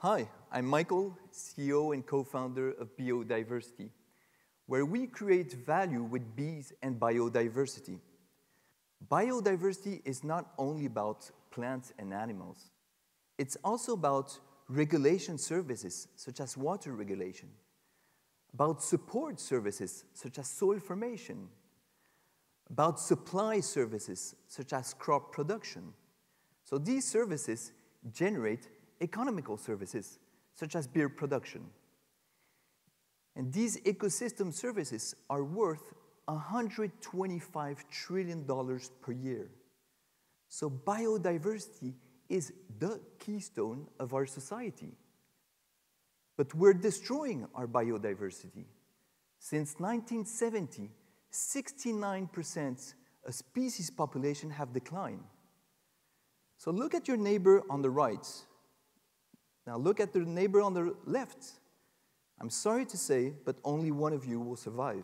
Hi, I'm Michael, CEO and co-founder of BeeOdiversity, where we create value with bees and biodiversity. Biodiversity is not only about plants and animals. It's also about regulation services, such as water regulation, about support services, such as soil formation, about supply services, such as crop production. So these services generate economical services, such as beer production. And these ecosystem services are worth $125 trillion per year. So biodiversity is the keystone of our society. But we're destroying our biodiversity. Since 1970, 69% of species population have declined. So look at your neighbor on the right. Now look at the neighbor on the left. I'm sorry to say, but only one of you will survive.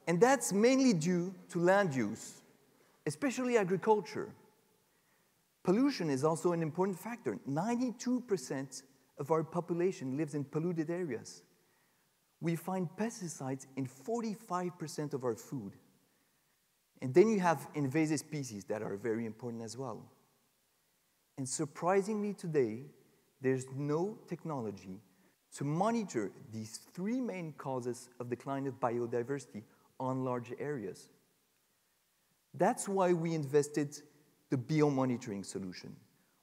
And that's mainly due to land use, especially agriculture. Pollution is also an important factor. 92% of our population lives in polluted areas. We find pesticides in 45% of our food. And then you have invasive species that are very important as well. And surprisingly today, there's no technology to monitor these three main causes of decline of biodiversity on large areas. That's why we invested the biomonitoring solution,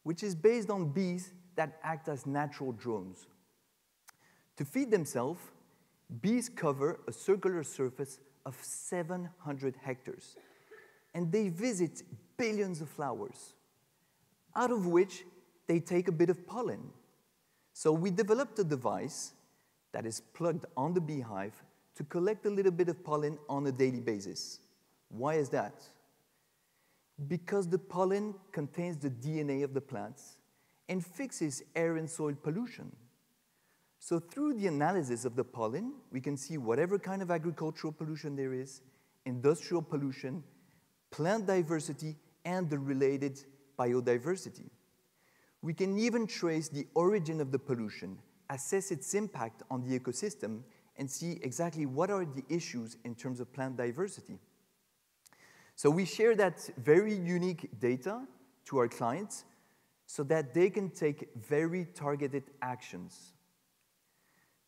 which is based on bees that act as natural drones. To feed themselves, bees cover a circular surface of 700 hectares, and they visit billions of flowers, out of which they take a bit of pollen. So we developed a device that is plugged on the beehive to collect a little bit of pollen on a daily basis. Why is that? Because the pollen contains the DNA of the plants and fixes air and soil pollution. So through the analysis of the pollen, we can see whatever kind of agricultural pollution there is, industrial pollution, plant diversity, and the related biodiversity. We can even trace the origin of the pollution, assess its impact on the ecosystem, and see exactly what are the issues in terms of plant diversity. So we share that very unique data to our clients so that they can take very targeted actions.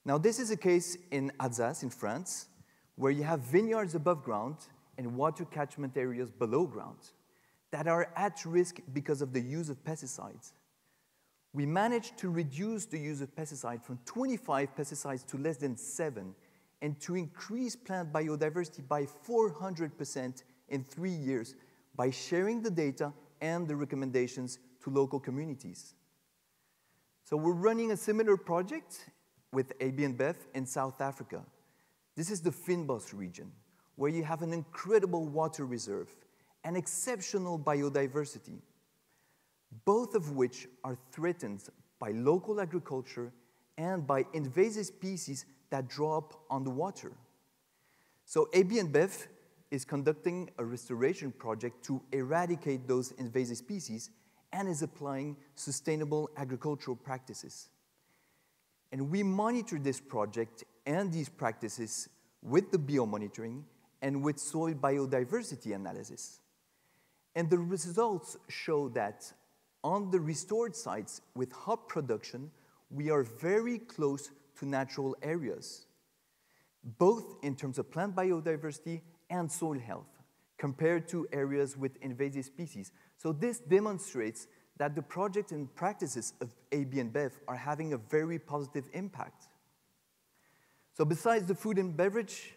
Now, this is a case in Alsace, in France, where you have vineyards above ground and water catchment areas below ground that are at risk because of the use of pesticides. We managed to reduce the use of pesticides from 25 pesticides to less than 7, and to increase plant biodiversity by 400% in 3 years by sharing the data and the recommendations to local communities. So we're running a similar project with AB InBev in South Africa. This is the Fynbos region, where you have an incredible water reserve and exceptional biodiversity, both of which are threatened by local agriculture and by invasive species that draw up on the water. So AB InBev is conducting a restoration project to eradicate those invasive species and is applying sustainable agricultural practices. And we monitor this project and these practices with the biomonitoring and with soil biodiversity analysis. And the results show that on the restored sites with hop production, we are very close to natural areas, both in terms of plant biodiversity and soil health, compared to areas with invasive species. So this demonstrates that the projects and practices of AB InBev are having a very positive impact. So besides the food and beverage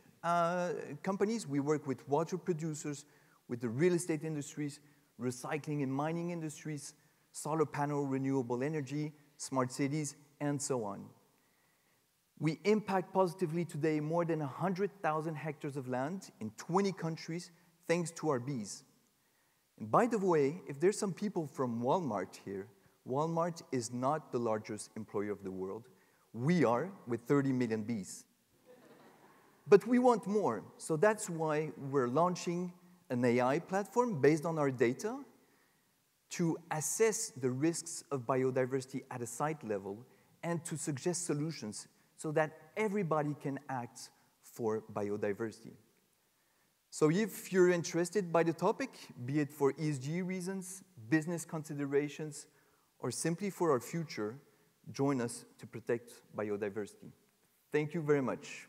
companies, we work with water producers, with the real estate industries, recycling and mining industries, solar panel, renewable energy, smart cities, and so on. We impact positively today more than 100,000 hectares of land in 20 countries thanks to our bees. And by the way, if there's some people from Walmart here, Walmart is not the largest employer of the world. We are, with 30 million bees. But we want more, so that's why we're launching an AI platform based on our data to assess the risks of biodiversity at a site level and to suggest solutions so that everybody can act for biodiversity. So if you're interested by the topic, be it for ESG reasons, business considerations, or simply for our future, join us to protect biodiversity. Thank you very much.